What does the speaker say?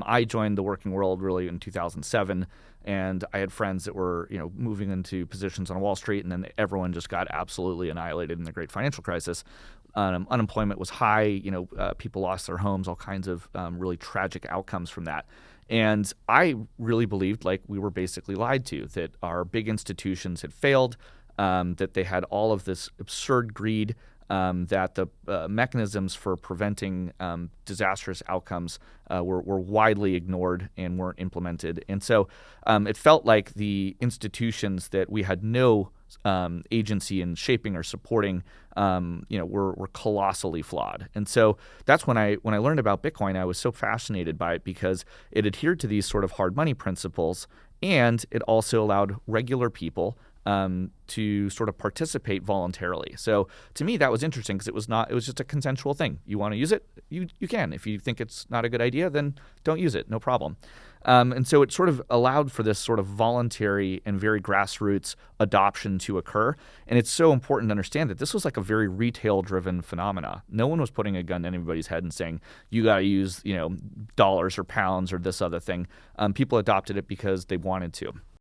I joined the working world really in 2007, and I had friends that were, moving into positions on Wall Street, and then everyone just got absolutely annihilated in the great financial crisis. Unemployment was high. People lost their homes, all kinds of really tragic outcomes from that. And I really believed like we were basically lied to, that our big institutions had failed, that they had all of this absurd greed, that the mechanisms for preventing disastrous outcomes were widely ignored and weren't implemented. And so it felt like the institutions that we had no agency in shaping or supporting, were colossally flawed. And so that's when I learned about Bitcoin, I was so fascinated by it because it adhered to these sort of hard money principles, and it also allowed regular people to sort of participate voluntarily. So to me, that was interesting because it was just a consensual thing. You want to use it, you can. If you think it's not a good idea, then don't use it, no problem. And so it sort of allowed for this sort of voluntary and very grassroots adoption to occur. And it's so important to understand that this was like a very retail-driven phenomena. No one was putting a gun to anybody's head and saying, you got to use, dollars or pounds or this other thing. People adopted it because they wanted to.